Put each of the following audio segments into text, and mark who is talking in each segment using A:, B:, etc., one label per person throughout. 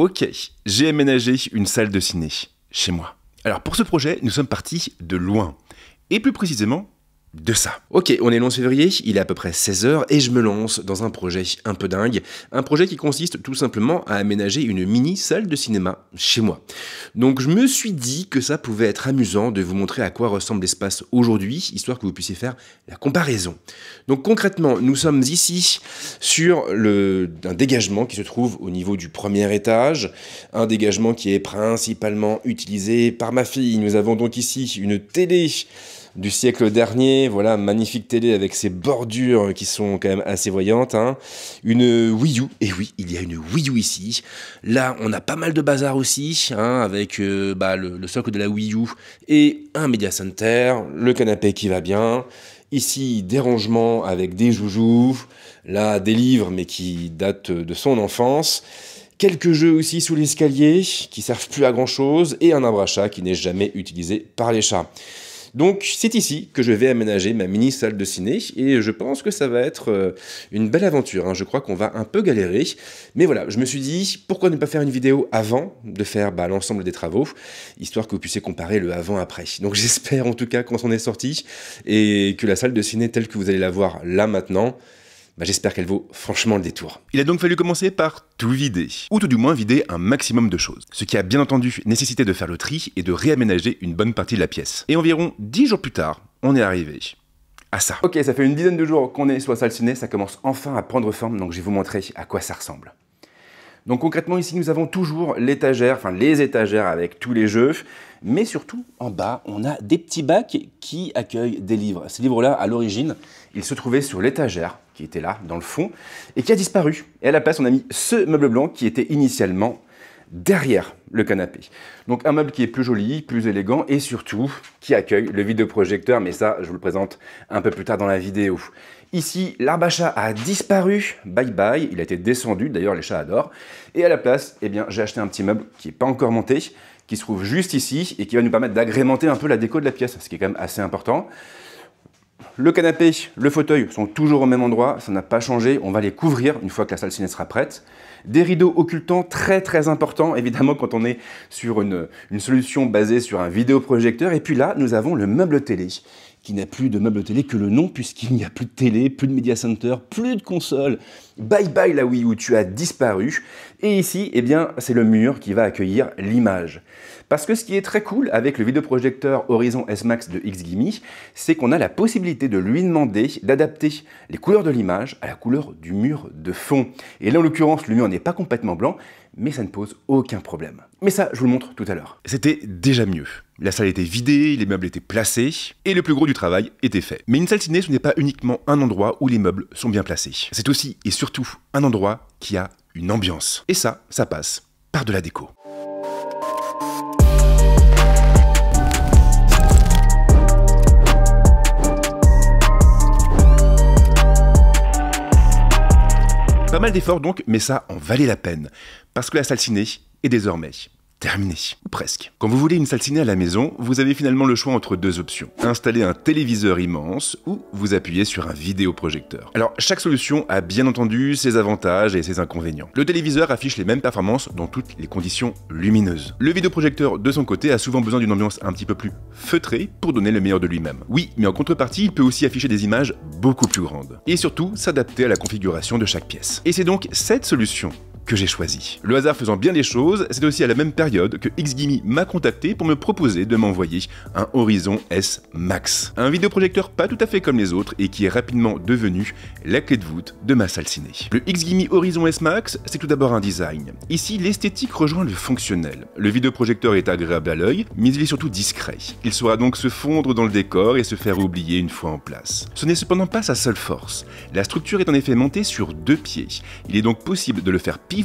A: Ok, j'ai aménagé une salle de ciné chez moi. Alors pour ce projet, nous sommes partis de loin, et plus précisément de ça. Ok, on est le 11 février, il est à peu près 16h et je me lance dans un projet un peu dingue, un projet qui consiste tout simplement à aménager une mini salle de cinéma chez moi. Donc je me suis dit que ça pouvait être amusant de vous montrer à quoi ressemble l'espace aujourd'hui, histoire que vous puissiez faire la comparaison. Donc concrètement, nous sommes ici sur un dégagement qui se trouve au niveau du premier étage, un dégagement qui est principalement utilisé par ma fille. Nous avons donc ici une télé du siècle dernier, voilà, magnifique télé avec ses bordures qui sont quand même assez voyantes, hein. Une Wii U, et oui, il y a une Wii U ici. Là, on a pas mal de bazar aussi, hein, avec le socle de la Wii U et un Media Center, le canapé qui va bien. Ici, des rangements avec des joujoux, là, des livres, mais qui datent de son enfance. Quelques jeux aussi sous l'escalier, qui servent plus à grand chose, et un arbre à chat qui n'est jamais utilisé par les chats. Donc c'est ici que je vais aménager ma mini salle de ciné et je pense que ça va être une belle aventure, hein. Je crois qu'on va un peu galérer, mais voilà, je me suis dit pourquoi ne pas faire une vidéo avant de faire l'ensemble des travaux, histoire que vous puissiez comparer le avant-après. Donc j'espère en tout cas qu'on s'en est sorti et que la salle de ciné telle que vous allez la voir là maintenant, j'espère qu'elle vaut franchement le détour. Il a donc fallu commencer par tout vider, ou tout du moins vider un maximum de choses. Ce qui a bien entendu nécessité de faire le tri et de réaménager une bonne partie de la pièce. Et environ 10 jours plus tard, on est arrivé à ça. Ok, ça fait une dizaine de jours qu'on est sur la salle ciné, ça commence enfin à prendre forme, donc je vais vous montrer à quoi ça ressemble. Donc concrètement ici nous avons toujours l'étagère, enfin les étagères avec tous les jeux, mais surtout en bas on a des petits bacs qui accueillent des livres. Ces livres-là à l'origine ils se trouvaient sur l'étagère qui était là dans le fond et qui a disparu. Et à la place on a mis ce meuble blanc qui était initialement derrière le canapé. Donc un meuble qui est plus joli, plus élégant et surtout qui accueille le vidéoprojecteur, mais ça je vous le présente un peu plus tard dans la vidéo. Ici, l'arbre à chat a disparu, bye bye, il a été descendu, d'ailleurs les chats adorent. Et à la place, eh bien, j'ai acheté un petit meuble qui n'est pas encore monté, qui se trouve juste ici et qui va nous permettre d'agrémenter un peu la déco de la pièce, ce qui est quand même assez important. Le canapé, le fauteuil sont toujours au même endroit, ça n'a pas changé, on va les couvrir une fois que la salle ciné sera prête. Des rideaux occultants très importants, évidemment quand on est sur une solution basée sur un vidéoprojecteur. Et puis là, nous avons le meuble télé, qui n'a plus de meuble télé que le nom, puisqu'il n'y a plus de télé, plus de Media Center, plus de console. Bye bye la Wii U, tu as disparu. Et ici, eh bien, c'est le mur qui va accueillir l'image. Parce que ce qui est très cool avec le vidéoprojecteur Horizon S-Max de XGIMI, c'est qu'on a la possibilité de lui demander d'adapter les couleurs de l'image à la couleur du mur de fond. Et là, en l'occurrence, le mur n'est pas complètement blanc, mais ça ne pose aucun problème. Mais ça, je vous le montre tout à l'heure. C'était déjà mieux. La salle était vidée, les meubles étaient placés, et le plus gros du travail était fait. Mais une salle ciné, ce n'est pas uniquement un endroit où les meubles sont bien placés. C'est aussi et surtout un endroit qui a une ambiance. Et ça passe par de la déco. Pas mal d'efforts donc, mais ça en valait la peine, parce que la salle ciné est désormais terminée, ou presque. Quand vous voulez une salle ciné à la maison, vous avez finalement le choix entre deux options. Installer un téléviseur immense, ou vous appuyer sur un vidéoprojecteur. Alors, chaque solution a bien entendu ses avantages et ses inconvénients. Le téléviseur affiche les mêmes performances dans toutes les conditions lumineuses. Le vidéoprojecteur, de son côté, a souvent besoin d'une ambiance un petit peu plus feutrée pour donner le meilleur de lui-même. Oui, mais en contrepartie, il peut aussi afficher des images beaucoup plus grandes. Et surtout, s'adapter à la configuration de chaque pièce. Et c'est donc cette solution que j'ai choisi. Le hasard faisant bien les choses, c'est aussi à la même période que XGIMI m'a contacté pour me proposer de m'envoyer un Horizon S Max. Un vidéoprojecteur pas tout à fait comme les autres et qui est rapidement devenu la clé de voûte de ma salle ciné. Le XGIMI Horizon S Max, c'est tout d'abord un design. Ici, l'esthétique rejoint le fonctionnel. Le vidéoprojecteur est agréable à l'œil, mais il est surtout discret. Il saura donc se fondre dans le décor et se faire oublier une fois en place. Ce n'est cependant pas sa seule force. La structure est en effet montée sur 2 pieds. Il est donc possible de le faire pivoter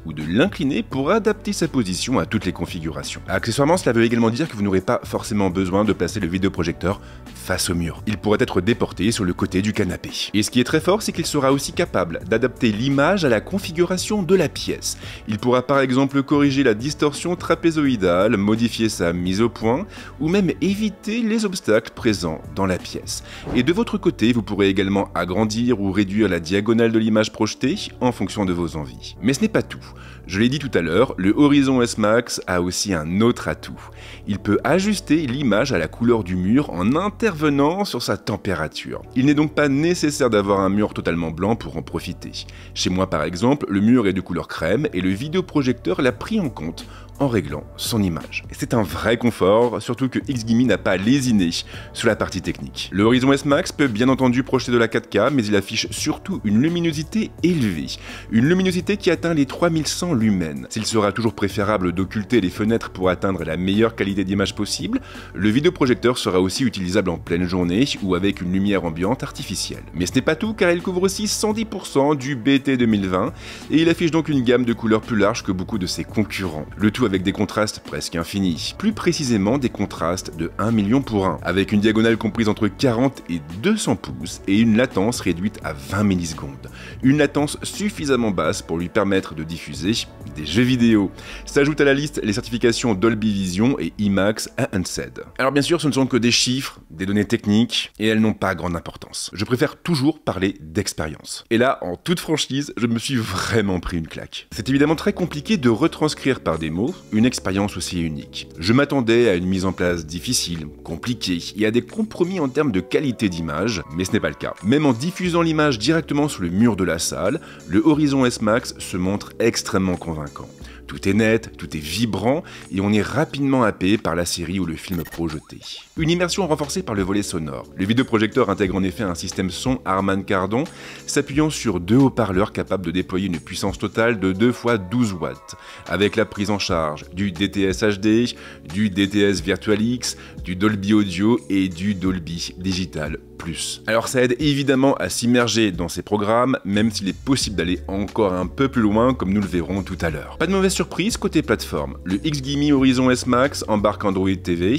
A: ou de l'incliner pour adapter sa position à toutes les configurations. Accessoirement, cela veut également dire que vous n'aurez pas forcément besoin de placer le vidéoprojecteur face au mur. Il pourrait être déporté sur le côté du canapé. Et ce qui est très fort, c'est qu'il sera aussi capable d'adapter l'image à la configuration de la pièce. Il pourra par exemple corriger la distorsion trapézoïdale, modifier sa mise au point, ou même éviter les obstacles présents dans la pièce. Et de votre côté, vous pourrez également agrandir ou réduire la diagonale de l'image projetée en fonction de vos envies. Mais Mais ce n'est pas tout. Je l'ai dit tout à l'heure, le Horizon S Max a aussi un autre atout. Il peut ajuster l'image à la couleur du mur en intervenant sur sa température. Il n'est donc pas nécessaire d'avoir un mur totalement blanc pour en profiter. Chez moi par exemple, le mur est de couleur crème et le vidéoprojecteur l'a pris en compte en réglant son image. Et c'est un vrai confort, surtout que XGIMI n'a pas lésiné sur la partie technique. Le Horizon S Max peut bien entendu projeter de la 4K, mais il affiche surtout une luminosité élevée. Une luminosité qui atteint les 3100 lumens. S'il sera toujours préférable d'occulter les fenêtres pour atteindre la meilleure qualité d'image possible, le vidéoprojecteur sera aussi utilisable en pleine journée ou avec une lumière ambiante artificielle. Mais ce n'est pas tout, car il couvre aussi 110% du BT 2020 et il affiche donc une gamme de couleurs plus large que beaucoup de ses concurrents. Le tout avec des contrastes presque infinis, plus précisément des contrastes de 1 million pour 1, avec une diagonale comprise entre 40 et 200 pouces et une latence réduite à 20 millisecondes. Une latence suffisamment basse pour lui permettre de diffuser des jeux vidéo. S'ajoutent à la liste les certifications Dolby Vision et IMAX Enhanced. Alors bien sûr, ce ne sont que des chiffres, des données techniques, et elles n'ont pas grande importance. Je préfère toujours parler d'expérience. Et là, en toute franchise, je me suis vraiment pris une claque. C'est évidemment très compliqué de retranscrire par des mots une expérience aussi unique. Je m'attendais à une mise en place difficile, compliquée, et à des compromis en termes de qualité d'image, mais ce n'est pas le cas. Même en diffusant l'image directement sur le mur de la salle, le Horizon S Max se montre extrêmement convaincant. Tout est net, tout est vibrant, et on est rapidement happé par la série ou le film projeté. Une immersion renforcée par le volet sonore. Le vidéoprojecteur intègre en effet un système son Harman Kardon, s'appuyant sur 2 haut-parleurs capables de déployer une puissance totale de 2 x 12 watts, avec la prise en charge du DTS HD, du DTS VirtualX, du Dolby Audio et du Dolby Digital Plus. Alors ça aide évidemment à s'immerger dans ces programmes, même s'il est possible d'aller encore un peu plus loin, comme nous le verrons tout à l'heure. Pas de mauvaise surprise côté plateforme. Le XGIMI Horizon S Max embarque Android TV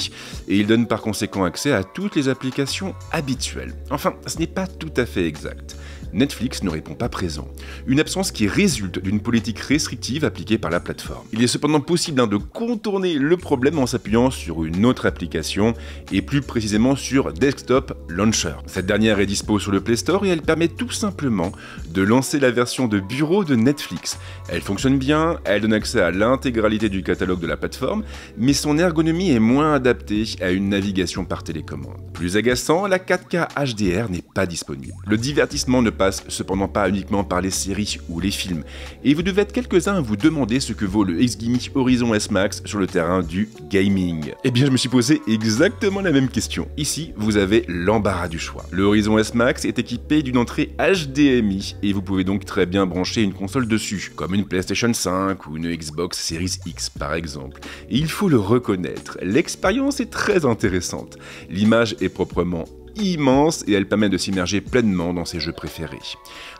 A: et il donne par conséquent accès à toutes les applications habituelles. Enfin, ce n'est pas tout à fait exact. Netflix ne répond pas présent. Une absence qui résulte d'une politique restrictive appliquée par la plateforme. Il est cependant possible de contourner le problème en s'appuyant sur une autre application et plus précisément sur Desktop Launcher. Cette dernière est dispo sur le Play Store et elle permet tout simplement de lancer la version de bureau de Netflix. Elle fonctionne bien, elle donne accès à l'intégralité du catalogue de la plateforme, mais son ergonomie est moins adaptée à une navigation par télécommande. Plus agaçant, la 4K HDR n'est pas disponible. Le divertissement ne passe cependant pas uniquement par les séries ou les films, et vous devez être quelques-uns à vous demander ce que vaut le XGIMI Horizon S Max sur le terrain du gaming. Eh bien je me suis posé exactement la même question. Ici, vous avez l'embarras du choix. Le Horizon S Max est équipé d'une entrée HDMI, et vous pouvez donc très bien brancher une console dessus, comme une PlayStation 5 ou une Xbox Series X par exemple. Et il faut le reconnaître, l'expérience est très intéressante. L'image est proprement immense et elle permet de s'immerger pleinement dans ses jeux préférés.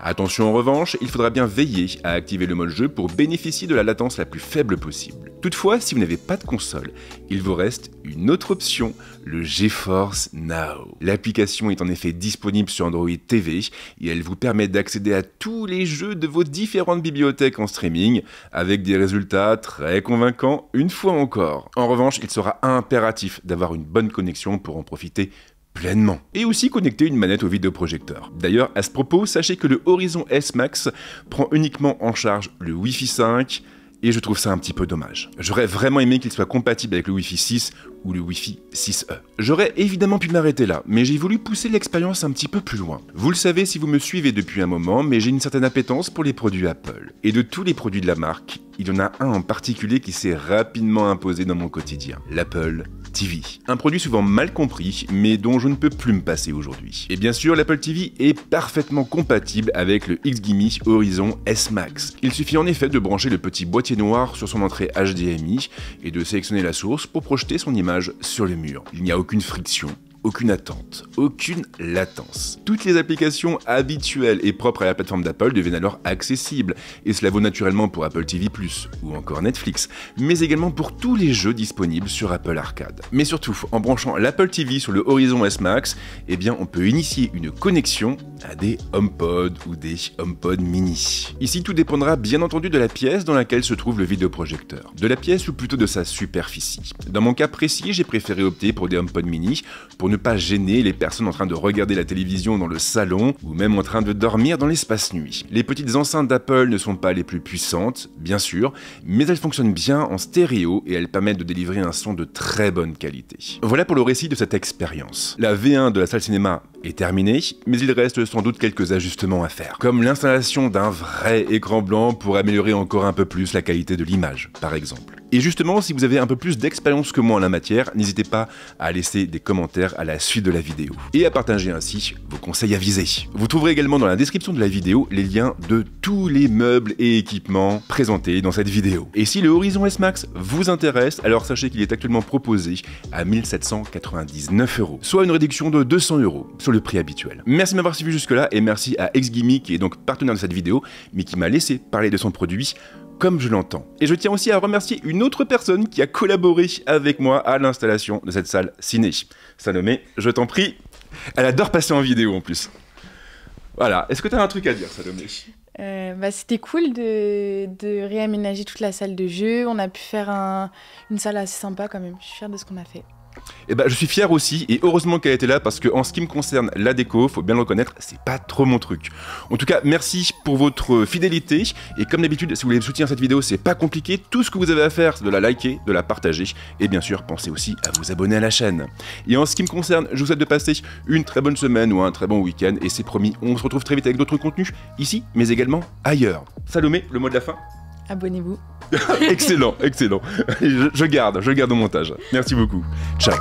A: Attention en revanche, il faudra bien veiller à activer le mode jeu pour bénéficier de la latence la plus faible possible. Toutefois, si vous n'avez pas de console, il vous reste une autre option, le GeForce Now. L'application est en effet disponible sur Android TV et elle vous permet d'accéder à tous les jeux de vos différentes bibliothèques en streaming avec des résultats très convaincants une fois encore. En revanche, il sera impératif d'avoir une bonne connexion pour en profiter pleinement. Et aussi connecter une manette au vidéoprojecteur. D'ailleurs, à ce propos, sachez que le Horizon S Max prend uniquement en charge le Wi-Fi 5 et je trouve ça un petit peu dommage. J'aurais vraiment aimé qu'il soit compatible avec le Wi-Fi 6 ou le Wi-Fi 6E. J'aurais évidemment pu m'arrêter là, mais j'ai voulu pousser l'expérience un petit peu plus loin. Vous le savez si vous me suivez depuis un moment, mais j'ai une certaine appétence pour les produits Apple. Et de tous les produits de la marque, il y en a un en particulier qui s'est rapidement imposé dans mon quotidien, l'Apple TV. Un produit souvent mal compris, mais dont je ne peux plus me passer aujourd'hui. Et bien sûr, l'Apple TV est parfaitement compatible avec le XGIMI Horizon S Max. Il suffit en effet de brancher le petit boîtier noir sur son entrée HDMI et de sélectionner la source pour projeter son image sur le mur. Il n'y a aucune friction, aucune attente, aucune latence. Toutes les applications habituelles et propres à la plateforme d'Apple deviennent alors accessibles, et cela vaut naturellement pour Apple TV+, ou encore Netflix, mais également pour tous les jeux disponibles sur Apple Arcade. Mais surtout, en branchant l'Apple TV sur le Horizon S Max, eh bien on peut initier une connexion à des HomePod ou des HomePod mini. Ici, tout dépendra bien entendu de la pièce dans laquelle se trouve le vidéoprojecteur. De la pièce ou plutôt de sa superficie. Dans mon cas précis, j'ai préféré opter pour des HomePod mini pour ne ne pas gêner les personnes en train de regarder la télévision dans le salon ou même en train de dormir dans l'espace nuit. Les petites enceintes d'Apple ne sont pas les plus puissantes, bien sûr, mais elles fonctionnent bien en stéréo et elles permettent de délivrer un son de très bonne qualité. Voilà pour le récit de cette expérience. La V1 de la salle cinéma est terminée, mais il reste sans doute quelques ajustements à faire, comme l'installation d'un vrai écran blanc pour améliorer encore un peu plus la qualité de l'image, par exemple. Et justement, si vous avez un peu plus d'expérience que moi en la matière, n'hésitez pas à laisser des commentaires à la suite de la vidéo, et à partager ainsi vos conseils avisés. Vous trouverez également dans la description de la vidéo les liens de tous les meubles et équipements présentés dans cette vidéo. Et si le Horizon S Max vous intéresse, alors sachez qu'il est actuellement proposé à 1799 €, soit une réduction de 200 € sur le prix habituel. Merci de m'avoir suivi jusque-là et merci à XGIMI qui est donc partenaire de cette vidéo, mais qui m'a laissé parler de son produit comme je l'entends. Et je tiens aussi à remercier une autre personne qui a collaboré avec moi à l'installation de cette salle ciné. Salomé, je t'en prie. Elle adore passer en vidéo en plus. Voilà, est-ce que tu as un truc à dire, Salomé ?
B: C'était cool de réaménager toute la salle de jeu. On a pu faire une salle assez sympa quand même. Je suis fière de ce qu'on a fait.
A: Et je suis fier aussi, et heureusement qu'elle était là, parce que en ce qui me concerne, la déco, faut bien le reconnaître, c'est pas trop mon truc. En tout cas, merci pour votre fidélité, et comme d'habitude, si vous voulez soutenir cette vidéo, c'est pas compliqué, tout ce que vous avez à faire, c'est de la liker, de la partager, et bien sûr, pensez aussi à vous abonner à la chaîne. Et en ce qui me concerne, je vous souhaite de passer une très bonne semaine ou un très bon week-end, et c'est promis, on se retrouve très vite avec d'autres contenus, ici, mais également ailleurs. Salomé, le mot de la fin ?
B: Abonnez-vous.
A: Excellent, excellent. Je garde au montage. Merci beaucoup. Ciao.